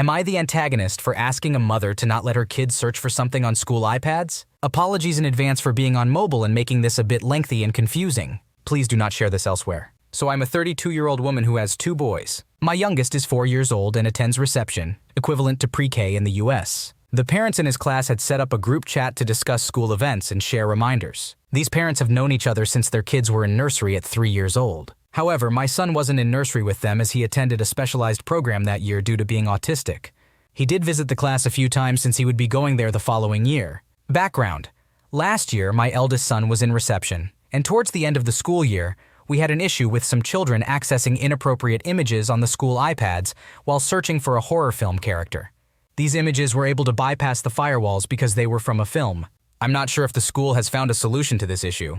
Am I the antagonist for asking a mother to not let her kids search for something on school iPads? Apologies in advance for being on mobile and making this a bit lengthy and confusing. Please do not share this elsewhere. So I'm a 32-year-old woman who has 2 boys. My youngest is 4 years old and attends reception, equivalent to pre-K in the US. The parents in his class had set up a group chat to discuss school events and share reminders. These parents have known each other since their kids were in nursery at 3 years old. However, my son wasn't in nursery with them as he attended a specialized program that year due to being autistic. He did visit the class a few times since he would be going there the following year. Background: last year, my eldest son was in reception, and towards the end of the school year, we had an issue with some children accessing inappropriate images on the school iPads while searching for a horror film character. These images were able to bypass the firewalls because they were from a film. I'm not sure if the school has found a solution to this issue.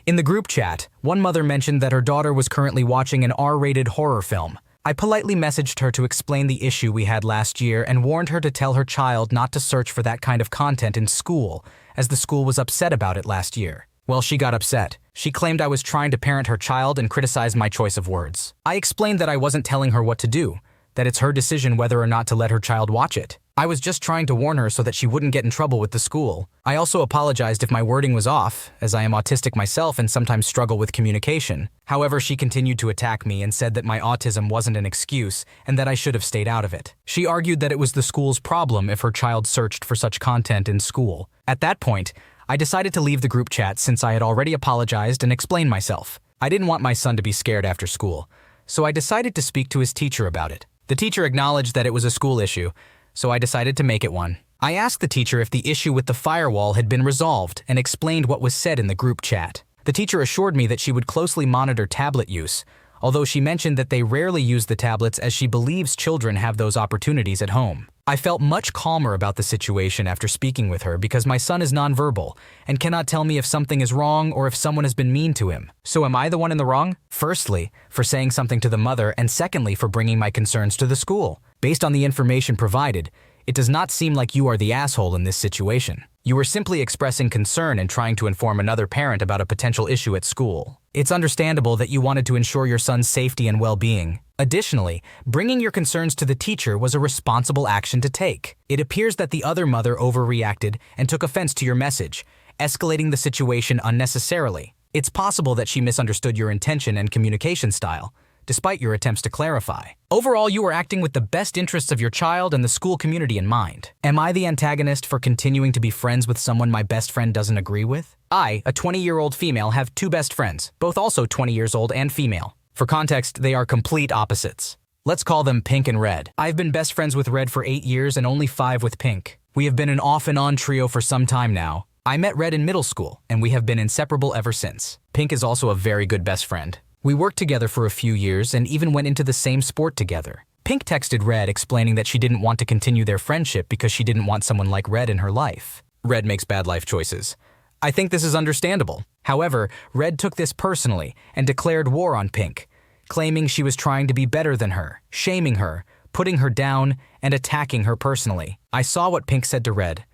In the group chat, one mother mentioned that her daughter was currently watching an R-rated horror film. I politely messaged her to explain the issue we had last year and warned her to tell her child not to search for that kind of content in school, as the school was upset about it last year. Well, she got upset. She claimed I was trying to parent her child and criticized my choice of words. I explained that I wasn't telling her what to do, that it's her decision whether or not to let her child watch it. I was just trying to warn her so that she wouldn't get in trouble with the school. I also apologized if my wording was off, as I am autistic myself and sometimes struggle with communication. However, she continued to attack me and said that my autism wasn't an excuse and that I should have stayed out of it. She argued that it was the school's problem if her child searched for such content in school. At that point, I decided to leave the group chat since I had already apologized and explained myself. I didn't want my son to be scared after school, so I decided to speak to his teacher about it. The teacher acknowledged that it was a school issue, so I decided to make it one. I asked the teacher if the issue with the firewall had been resolved and explained what was said in the group chat. The teacher assured me that she would closely monitor tablet use, although she mentioned that they rarely use the tablets as she believes children have those opportunities at home. I felt much calmer about the situation after speaking with her because my son is nonverbal and cannot tell me if something is wrong or if someone has been mean to him. So am I the one in the wrong? Firstly, for saying something to the mother, and secondly, for bringing my concerns to the school. Based on the information provided, it does not seem like you are the asshole in this situation. You were simply expressing concern and trying to inform another parent about a potential issue at school. It's understandable that you wanted to ensure your son's safety and well-being. Additionally, bringing your concerns to the teacher was a responsible action to take. It appears that the other mother overreacted and took offense to your message, escalating the situation unnecessarily. It's possible that she misunderstood your intention and communication style, despite your attempts to clarify. Overall, you are acting with the best interests of your child and the school community in mind. Am I the antagonist for continuing to be friends with someone my best friend doesn't agree with? I, a 20-year-old female, have 2 best friends, both also 20 years old and female. For context, they are complete opposites. Let's call them Pink and Red. I've been best friends with Red for 8 years and only 5 with Pink. We have been an off and on trio for some time now. I met Red in middle school, and we have been inseparable ever since. Pink is also a very good best friend. We worked together for a few years and even went into the same sport together. Pink texted Red explaining that she didn't want to continue their friendship because she didn't want someone like Red in her life. Red makes bad life choices. I think this is understandable. However, Red took this personally and declared war on Pink, claiming she was trying to be better than her, shaming her, putting her down, and attacking her personally. I saw what Pink said to Red,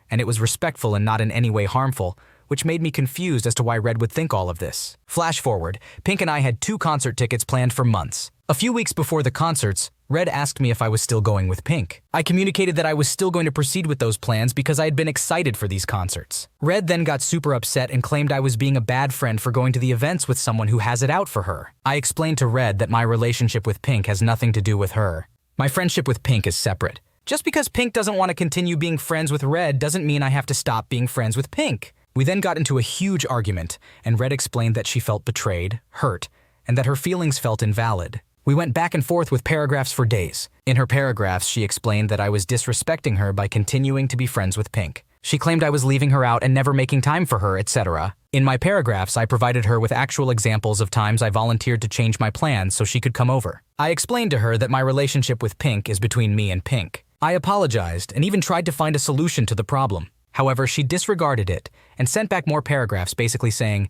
and it was respectful and not in any way harmful, which made me confused as to why Red would think all of this. Flash forward, Pink and I had 2 concert tickets planned for months. A few weeks before the concerts, Red asked me if I was still going with Pink. I communicated that I was still going to proceed with those plans because I had been excited for these concerts. Red then got super upset and claimed I was being a bad friend for going to the events with someone who has it out for her. I explained to Red that my relationship with Pink has nothing to do with her. My friendship with Pink is separate. Just because Pink doesn't want to continue being friends with Red doesn't mean I have to stop being friends with Pink. We then got into a huge argument, and Red explained that she felt betrayed, hurt, and that her feelings felt invalid. We went back and forth with paragraphs for days. In her paragraphs, she explained that I was disrespecting her by continuing to be friends with Pink. She claimed I was leaving her out and never making time for her, etc. In my paragraphs, I provided her with actual examples of times I volunteered to change my plans so she could come over. I explained to her that my relationship with Pink is between me and Pink. I apologized and even tried to find a solution to the problem. However, she disregarded it and sent back more paragraphs basically saying,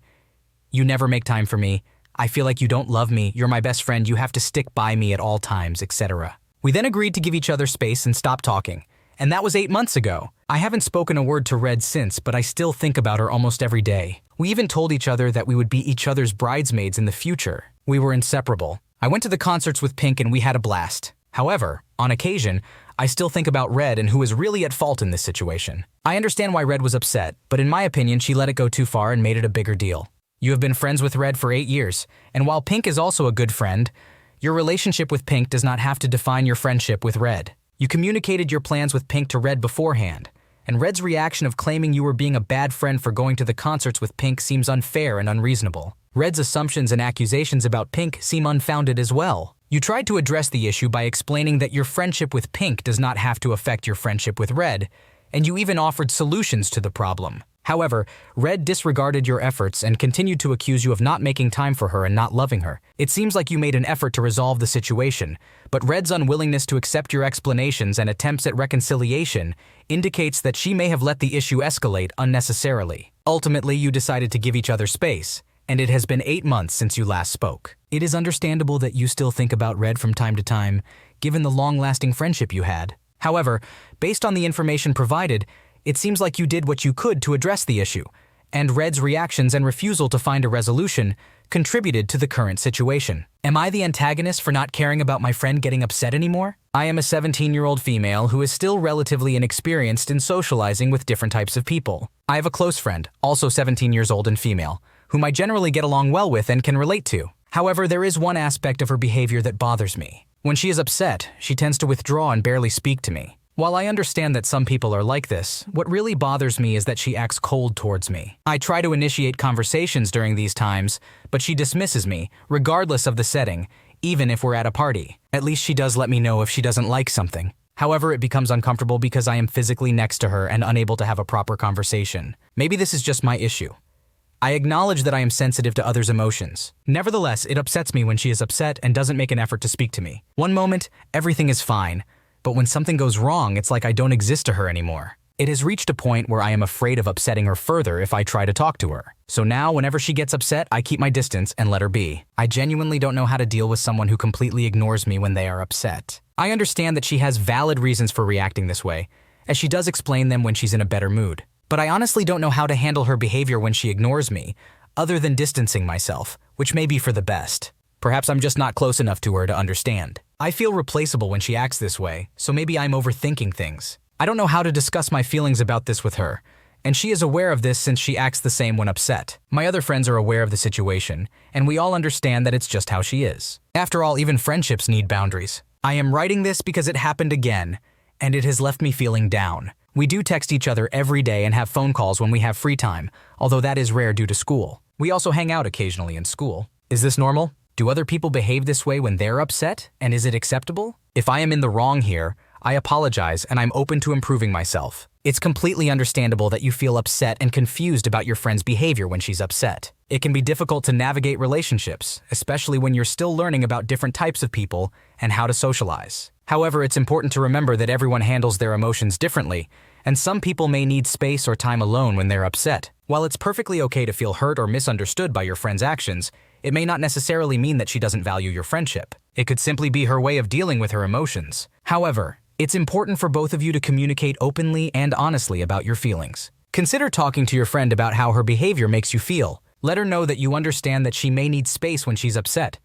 "You never make time for me. I feel like you don't love me. You're my best friend. You have to stick by me at all times," etc. We then agreed to give each other space and stop talking. And that was 8 months ago. I haven't spoken a word to Red since, but I still think about her almost every day. We even told each other that we would be each other's bridesmaids in the future. We were inseparable. I went to the concerts with Pink and we had a blast. However, on occasion, I still think about Red and who is really at fault in this situation. I understand why Red was upset, but in my opinion, she let it go too far and made it a bigger deal. You have been friends with Red for 8 years, and while Pink is also a good friend, your relationship with Pink does not have to define your friendship with Red. You communicated your plans with Pink to Red beforehand, and Red's reaction of claiming you were being a bad friend for going to the concerts with Pink seems unfair and unreasonable. Red's assumptions and accusations about Pink seem unfounded as well. You tried to address the issue by explaining that your friendship with Pink does not have to affect your friendship with Red, and you even offered solutions to the problem. However, Red disregarded your efforts and continued to accuse you of not making time for her and not loving her. It seems like you made an effort to resolve the situation, but Red's unwillingness to accept your explanations and attempts at reconciliation indicates that she may have let the issue escalate unnecessarily. Ultimately, you decided to give each other space, and it has been 8 months since you last spoke. It is understandable that you still think about Red from time to time, given the long-lasting friendship you had. However, based on the information provided, it seems like you did what you could to address the issue, and Red's reactions and refusal to find a resolution contributed to the current situation. Am I the antagonist for not caring about my friend getting upset anymore? I am a 17-year-old female who is still relatively inexperienced in socializing with different types of people. I have a close friend, also 17 years old and female, whom I generally get along well with and can relate to. However, there is one aspect of her behavior that bothers me. When she is upset, she tends to withdraw and barely speak to me. While I understand that some people are like this, what really bothers me is that she acts cold towards me. I try to initiate conversations during these times, but she dismisses me, regardless of the setting, even if we're at a party. At least she does let me know if she doesn't like something. However, it becomes uncomfortable because I am physically next to her and unable to have a proper conversation. Maybe this is just my issue. I acknowledge that I am sensitive to others' emotions. Nevertheless, it upsets me when she is upset and doesn't make an effort to speak to me. One moment, everything is fine. But when something goes wrong, it's like I don't exist to her anymore. It has reached a point where I am afraid of upsetting her further if I try to talk to her. So now, whenever she gets upset, I keep my distance and let her be. I genuinely don't know how to deal with someone who completely ignores me when they are upset. I understand that she has valid reasons for reacting this way, as she does explain them when she's in a better mood. But I honestly don't know how to handle her behavior when she ignores me, other than distancing myself, which may be for the best. Perhaps I'm just not close enough to her to understand. I feel replaceable when she acts this way, so maybe I'm overthinking things. I don't know how to discuss my feelings about this with her, and she is aware of this since she acts the same when upset. My other friends are aware of the situation, and we all understand that it's just how she is. After all, even friendships need boundaries. I am writing this because it happened again, and it has left me feeling down. We do text each other every day and have phone calls when we have free time, although that is rare due to school. We also hang out occasionally in school. Is this normal? Do other people behave this way when they're upset, and is it acceptable? If I am in the wrong here, I apologize and I'm open to improving myself. It's completely understandable that you feel upset and confused about your friend's behavior when she's upset. It can be difficult to navigate relationships, especially when you're still learning about different types of people and how to socialize. However, it's important to remember that everyone handles their emotions differently, and some people may need space or time alone when they're upset. While it's perfectly okay to feel hurt or misunderstood by your friend's actions, it may not necessarily mean that she doesn't value your friendship. It could simply be her way of dealing with her emotions. However, it's important for both of you to communicate openly and honestly about your feelings. Consider talking to your friend about how her behavior makes you feel. Let her know that you understand that she may need space when she's upset,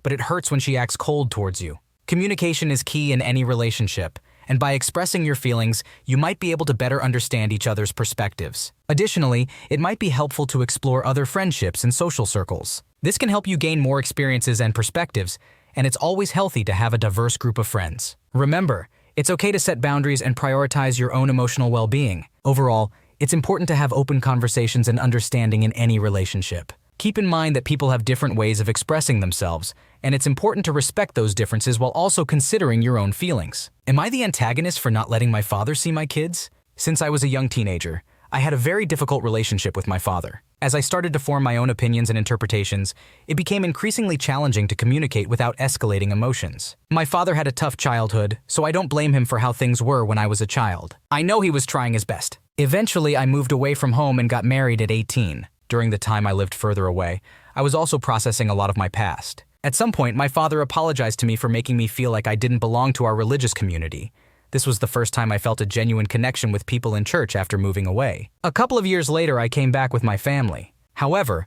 but it hurts when she acts cold towards you. Communication is key in any relationship, and by expressing your feelings, you might be able to better understand each other's perspectives. Additionally, it might be helpful to explore other friendships and social circles. This can help you gain more experiences and perspectives, and it's always healthy to have a diverse group of friends. Remember, it's okay to set boundaries and prioritize your own emotional well-being. Overall, it's important to have open conversations and understanding in any relationship. Keep in mind that people have different ways of expressing themselves, and it's important to respect those differences while also considering your own feelings. Am I the antagonist for not letting my father see my kids? Since I was a young teenager, I had a very difficult relationship with my father. As I started to form my own opinions and interpretations, it became increasingly challenging to communicate without escalating emotions. My father had a tough childhood, so I don't blame him for how things were when I was a child. I know he was trying his best. Eventually, I moved away from home and got married at 18. During the time I lived further away, I was also processing a lot of my past. At some point, my father apologized to me for making me feel like I didn't belong to our religious community. This was the first time I felt a genuine connection with people in church after moving away. A couple of years later, I came back with my family. However,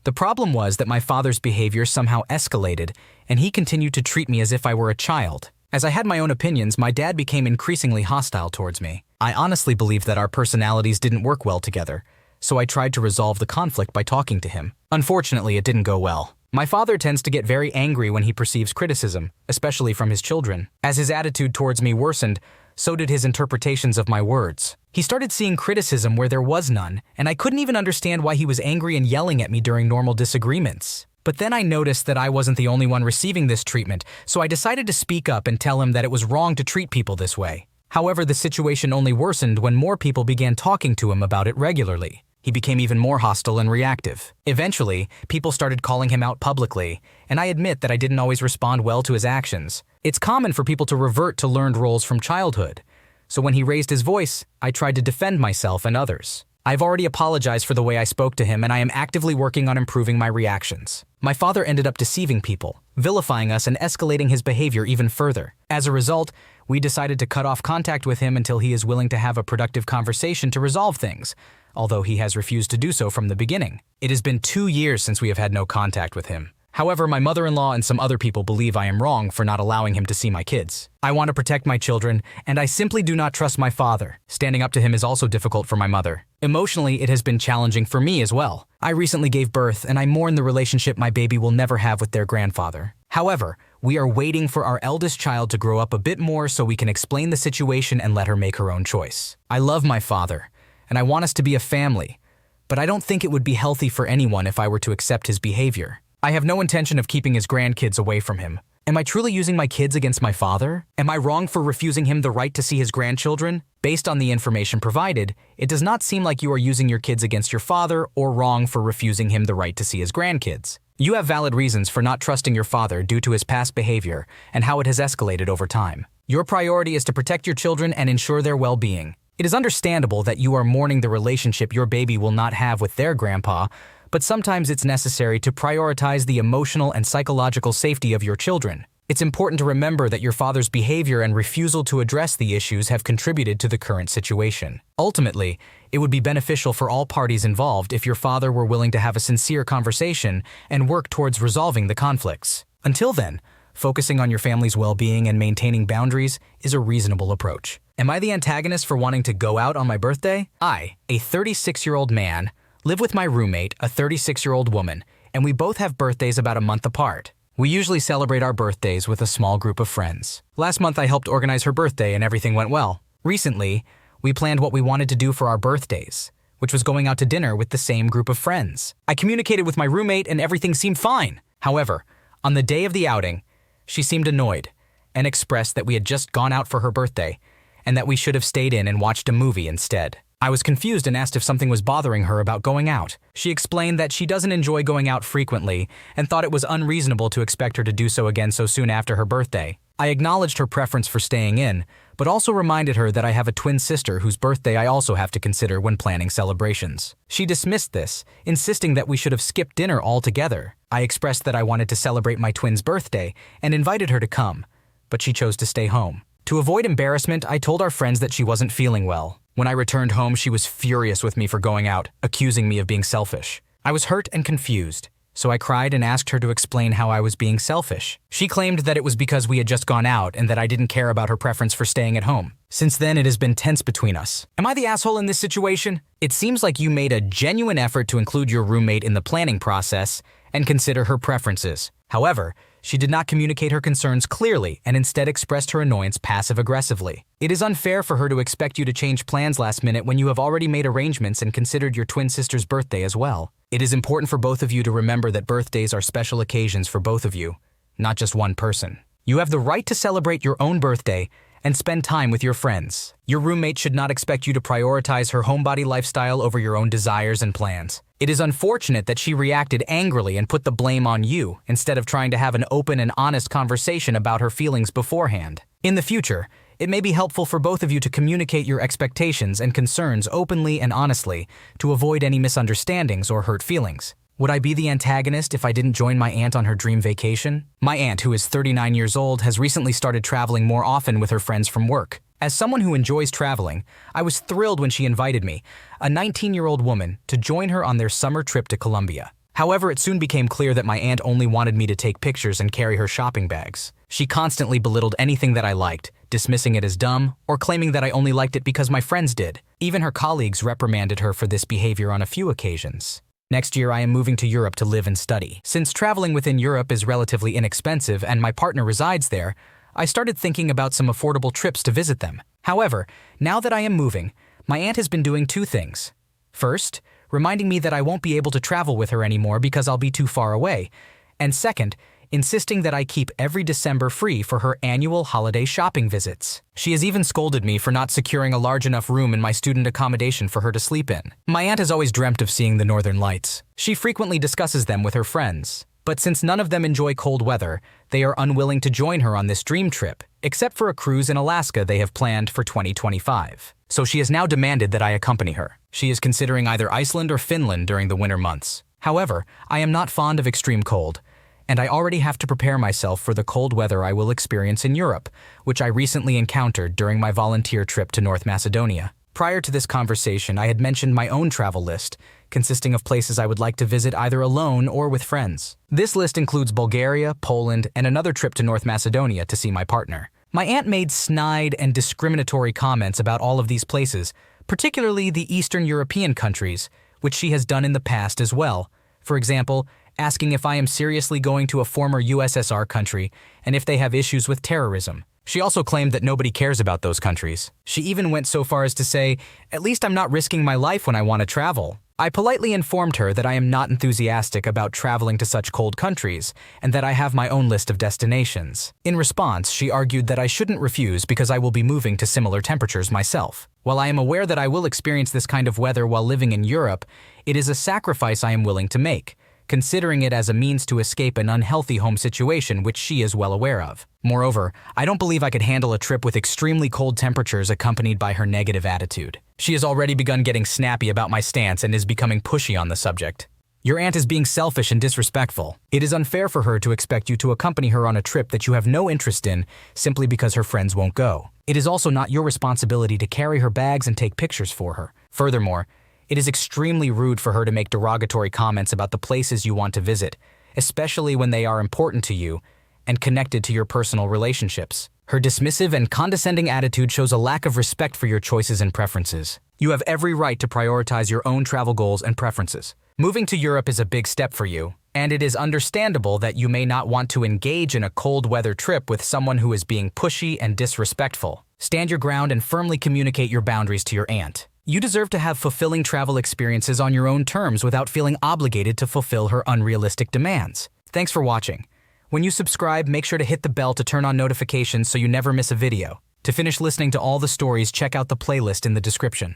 the problem was that my father's behavior somehow escalated, and he continued to treat me as if I were a child. As I had my own opinions, my dad became increasingly hostile towards me. I honestly believed that our personalities didn't work well together, so I tried to resolve the conflict by talking to him. Unfortunately, it didn't go well. My father tends to get very angry when he perceives criticism, especially from his children. As his attitude towards me worsened, so did his interpretations of my words. He started seeing criticism where there was none, and I couldn't even understand why he was angry and yelling at me during normal disagreements. But then I noticed that I wasn't the only one receiving this treatment, so I decided to speak up and tell him that it was wrong to treat people this way. However, the situation only worsened when more people began talking to him about it regularly. He became even more hostile and reactive. Eventually, people started calling him out publicly, and I admit that I didn't always respond well to his actions. It's common for people to revert to learned roles from childhood, so when he raised his voice, I tried to defend myself and others. I've already apologized for the way I spoke to him, and I am actively working on improving my reactions. My father ended up deceiving people, vilifying us, and escalating his behavior even further. As a result, we decided to cut off contact with him until he is willing to have a productive conversation to resolve things, although he has refused to do so from the beginning. It has been 2 years since we have had no contact with him. However, my mother-in-law and some other people believe I am wrong for not allowing him to see my kids. I want to protect my children, and I simply do not trust my father. Standing up to him is also difficult for my mother. Emotionally, it has been challenging for me as well. I recently gave birth, and I mourn the relationship my baby will never have with their grandfather. However, we are waiting for our eldest child to grow up a bit more so we can explain the situation and let her make her own choice. I love my father, and I want us to be a family, but I don't think it would be healthy for anyone if I were to accept his behavior. I have no intention of keeping his grandkids away from him. Am I truly using my kids against my father? Am I wrong for refusing him the right to see his grandchildren? Based on the information provided, it does not seem like you are using your kids against your father or wrong for refusing him the right to see his grandkids. You have valid reasons for not trusting your father due to his past behavior and how it has escalated over time. Your priority is to protect your children and ensure their well-being. It is understandable that you are mourning the relationship your baby will not have with their grandpa, but sometimes it's necessary to prioritize the emotional and psychological safety of your children. It's important to remember that your father's behavior and refusal to address the issues have contributed to the current situation. Ultimately, it would be beneficial for all parties involved if your father were willing to have a sincere conversation and work towards resolving the conflicts. Until then, focusing on your family's well-being and maintaining boundaries is a reasonable approach. Am I the antagonist for wanting to go out on my birthday? I, a 36-year-old man, live with my roommate, a 36-year-old woman, and we both have birthdays about a month apart. We usually celebrate our birthdays with a small group of friends. Last month I helped organize her birthday and everything went well. Recently, we planned what we wanted to do for our birthdays, which was going out to dinner with the same group of friends. I communicated with my roommate and everything seemed fine. However, on the day of the outing, she seemed annoyed and expressed that we had just gone out for her birthday and that we should have stayed in and watched a movie instead. I was confused and asked if something was bothering her about going out. She explained that she doesn't enjoy going out frequently and thought it was unreasonable to expect her to do so again so soon after her birthday. I acknowledged her preference for staying in, but also reminded her that I have a twin sister whose birthday I also have to consider when planning celebrations. She dismissed this, insisting that we should have skipped dinner altogether. I expressed that I wanted to celebrate my twin's birthday and invited her to come, but she chose to stay home. To avoid embarrassment, I told our friends that she wasn't feeling well. When I returned home, she was furious with me for going out, accusing me of being selfish. I was hurt and confused, so I cried and asked her to explain how I was being selfish. She claimed that it was because we had just gone out and that I didn't care about her preference for staying at home. Since then, it has been tense between us. Am I the asshole in this situation? It seems like you made a genuine effort to include your roommate in the planning process and consider her preferences. However, she did not communicate her concerns clearly and instead expressed her annoyance passive-aggressively. It is unfair for her to expect you to change plans last minute when you have already made arrangements and considered your twin sister's birthday as well. It is important for both of you to remember that birthdays are special occasions for both of you, not just one person. You have the right to celebrate your own birthday and spend time with your friends. Your roommate should not expect you to prioritize her homebody lifestyle over your own desires and plans. It is unfortunate that she reacted angrily and put the blame on you instead of trying to have an open and honest conversation about her feelings beforehand. In the future, it may be helpful for both of you to communicate your expectations and concerns openly and honestly to avoid any misunderstandings or hurt feelings. Would I be the antagonist if I didn't join my aunt on her dream vacation? My aunt, who is 39 years old, has recently started traveling more often with her friends from work. As someone who enjoys traveling, I was thrilled when she invited me, a 19-year-old woman, to join her on their summer trip to Colombia. However, it soon became clear that my aunt only wanted me to take pictures and carry her shopping bags. She constantly belittled anything that I liked, dismissing it as dumb or claiming that I only liked it because my friends did. Even her colleagues reprimanded her for this behavior on a few occasions. Next year, I am moving to Europe to live and study. Since traveling within Europe is relatively inexpensive and my partner resides there, I started thinking about some affordable trips to visit them. However, now that I am moving, my aunt has been doing two things. First, reminding me that I won't be able to travel with her anymore because I'll be too far away. And second, insisting that I keep every December free for her annual holiday shopping visits. She has even scolded me for not securing a large enough room in my student accommodation for her to sleep in. My aunt has always dreamt of seeing the northern lights. She frequently discusses them with her friends. But since none of them enjoy cold weather, they are unwilling to join her on this dream trip, except for a cruise in Alaska they have planned for 2025. So she has now demanded that I accompany her. She is considering either Iceland or Finland during the winter months. However, I am not fond of extreme cold, and I already have to prepare myself for the cold weather I will experience in Europe, which I recently encountered during my volunteer trip to North Macedonia. Prior to this conversation, I had mentioned my own travel list, consisting of places I would like to visit either alone or with friends. This list includes Bulgaria, Poland, and another trip to North Macedonia to see my partner. My aunt made snide and discriminatory comments about all of these places, particularly the Eastern European countries, which she has done in the past as well. For example, asking if I am seriously going to a former USSR country and if they have issues with terrorism. She also claimed that nobody cares about those countries. She even went so far as to say, "At least I'm not risking my life when I want to travel." I politely informed her that I am not enthusiastic about traveling to such cold countries and that I have my own list of destinations. In response, she argued that I shouldn't refuse because I will be moving to similar temperatures myself. While I am aware that I will experience this kind of weather while living in Europe, it is a sacrifice I am willing to make, considering it as a means to escape an unhealthy home situation which she is well aware of. Moreover, I don't believe I could handle a trip with extremely cold temperatures accompanied by her negative attitude. She has already begun getting snappy about my stance and is becoming pushy on the subject. Your aunt is being selfish and disrespectful. It is unfair for her to expect you to accompany her on a trip that you have no interest in simply because her friends won't go. It is also not your responsibility to carry her bags and take pictures for her. Furthermore, it is extremely rude for her to make derogatory comments about the places you want to visit, especially when they are important to you and connected to your personal relationships. Her dismissive and condescending attitude shows a lack of respect for your choices and preferences. You have every right to prioritize your own travel goals and preferences. Moving to Europe is a big step for you, and it is understandable that you may not want to engage in a cold weather trip with someone who is being pushy and disrespectful. Stand your ground and firmly communicate your boundaries to your aunt. You deserve to have fulfilling travel experiences on your own terms without feeling obligated to fulfill her unrealistic demands. Thanks for watching. When you subscribe, make sure to hit the bell to turn on notifications so you never miss a video. To finish listening to all the stories, check out the playlist in the description.